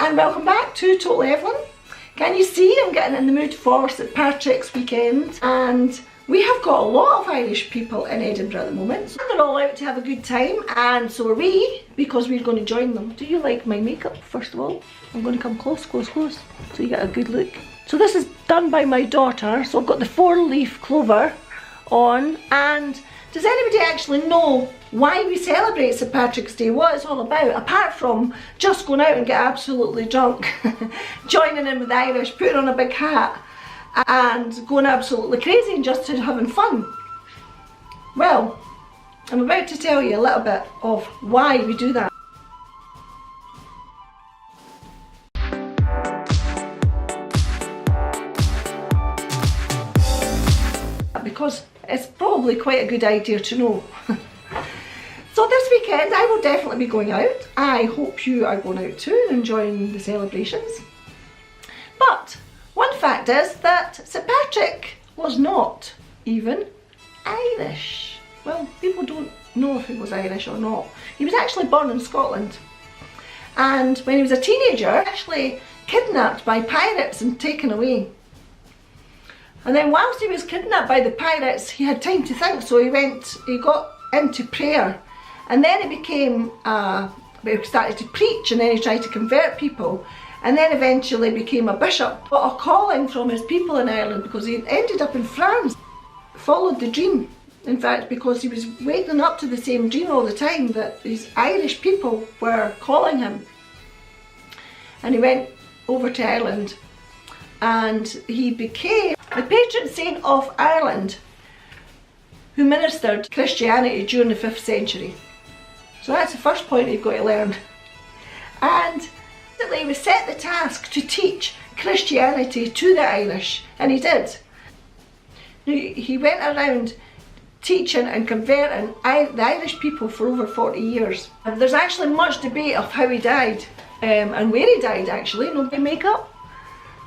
and welcome back to Total Evelyn. Can you see I'm getting in the mood for St Patrick's weekend, and we have got a lot of Irish people in Edinburgh at the moment. So they're all out to have a good time, and so are we, because we're going to join them. Do you like my makeup, first of all? I'm going to come close, so you get a good look. So this is done by my daughter, so I've got the 4-leaf clover on, and does anybody actually know why we celebrate St Patrick's Day, what it's all about, apart from just going out and get absolutely drunk, joining in with the Irish, putting on a big hat and going absolutely crazy and just having fun? Well, I'm about to tell you a little bit of why we do that. Because it's probably quite a good idea to know. So this weekend I will definitely be going out. I hope you are going out too and enjoying the celebrations. But one fact is that St Patrick was not even Irish. Well, people don't know if he was Irish or not. He was actually born in Scotland. And when he was a teenager, actually kidnapped by pirates and taken away. And then whilst he was kidnapped by the pirates, he had time to think, so he got into prayer. And then he he started to preach, and then he tried to convert people. And then eventually became a bishop. Got a calling from his people in Ireland because he ended up in France. Followed the dream, in fact, because he was waking up to the same dream all the time, that these Irish people were calling him. And he went over to Ireland, and he became the patron saint of Ireland, who ministered Christianity during the 5th century. So that's the first point you've got to learn. And he was set the task to teach Christianity to the Irish, and he did. He went around teaching and converting the Irish people for over 40 years. And there's actually much debate of how he died, and where he died actually. No makeup.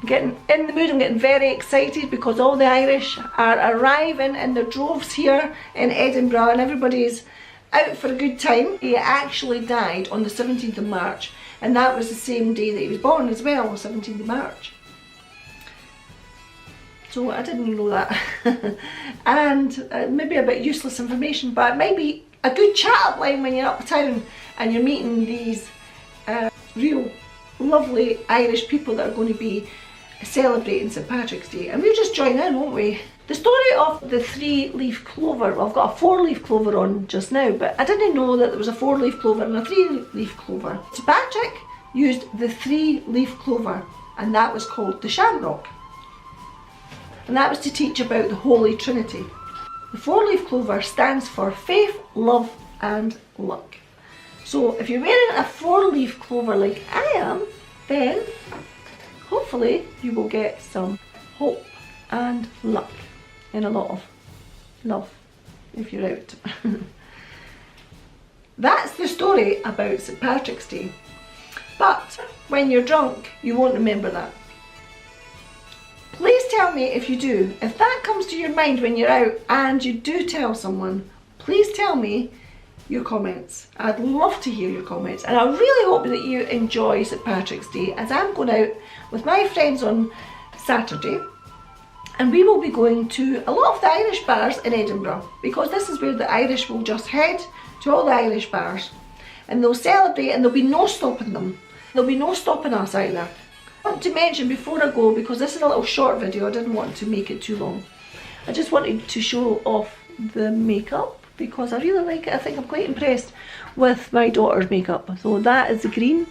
I'm getting in the mood, I'm getting very excited because all the Irish are arriving in their droves here in Edinburgh, and everybody's out for a good time. He actually died on the 17th of March, and that was the same day that he was born as well, 17th of March. So I didn't know that. And maybe a bit useless information, but it might be a good chat-up line when you're uptown and you're meeting these real lovely Irish people that are going to be celebrating St Patrick's Day, and we'll just join in, won't we? The story of the 3-leaf clover, well, I've got a 4-leaf clover on just now, but I didn't know that there was a 4-leaf clover and a 3-leaf clover. St Patrick used the 3-leaf clover, and that was called the Shamrock, and that was to teach about the Holy Trinity. The 4-leaf clover stands for faith, love and luck. So if you're wearing a 4-leaf clover like I am, then hopefully you will get some hope and luck and a lot of love if you're out. That's the story about St Patrick's Day. But when you're drunk, you won't remember that. Please tell me if you do. If that comes to your mind when you're out and you do tell someone, please tell me your comments. I'd love to hear your comments, and I really hope that you enjoy St Patrick's Day, as I'm going out with my friends on Saturday, and we will be going to a lot of the Irish bars in Edinburgh, because this is where the Irish will just head to, all the Irish bars, and they'll celebrate, and there'll be no stopping them. There'll be no stopping us either. I want to mention before I go, because this is a little short video, I didn't want to make it too long, I just wanted to show off the makeup, because I really like it. I think I'm quite impressed with my daughter's makeup. So that is the green.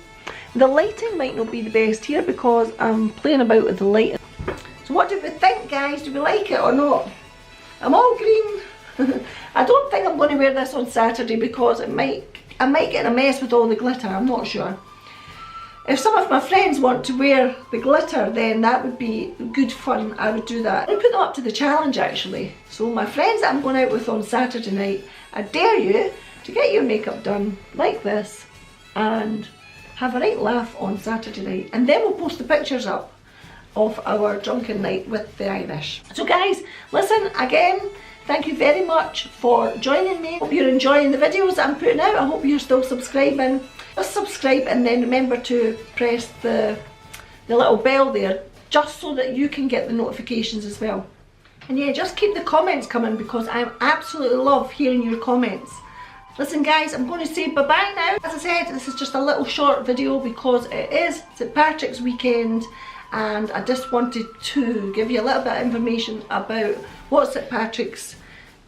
The lighting might not be the best here because I'm playing about with the lighting. So what do we think, guys? Do we like it or not? I'm all green. I don't think I'm going to wear this on Saturday because I might get a mess with all the glitter. I'm not sure. If some of my friends want to wear the glitter, then that would be good fun. I would do that. I put them up to the challenge actually. So my friends that I'm going out with on Saturday night, I dare you to get your makeup done like this and have a right laugh on Saturday night. And then we'll post the pictures up of our drunken night with the Irish. So guys, listen again, thank you very much for joining me. Hope you're enjoying the videos I'm putting out. I hope you're still subscribing. Just subscribe and then remember to press the little bell there, just so that you can get the notifications as well. And yeah, just keep the comments coming because I absolutely love hearing your comments. Listen guys, I'm going to say bye bye now. As I said, this is just a little short video because it is St. Patrick's weekend and I just wanted to give you a little bit of information about what St. Patrick's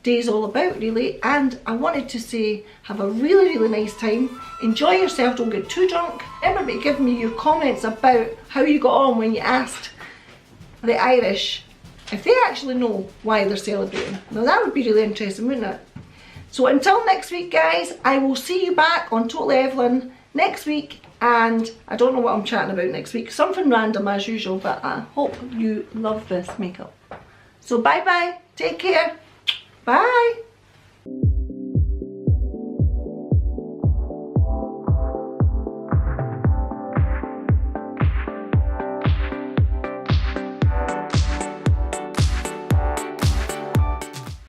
Day is all about really. And I wanted to say have a really nice time, enjoy yourself, don't get too drunk. Remember to give me your comments about how you got on when you asked the Irish if they actually know why they're celebrating. Now that would be really interesting, wouldn't it? So until next week guys, I will see you back on Totally Evelyn next week, and I don't know what I'm chatting about next week, something random as usual, but I hope you love this makeup. So bye bye, take care, bye.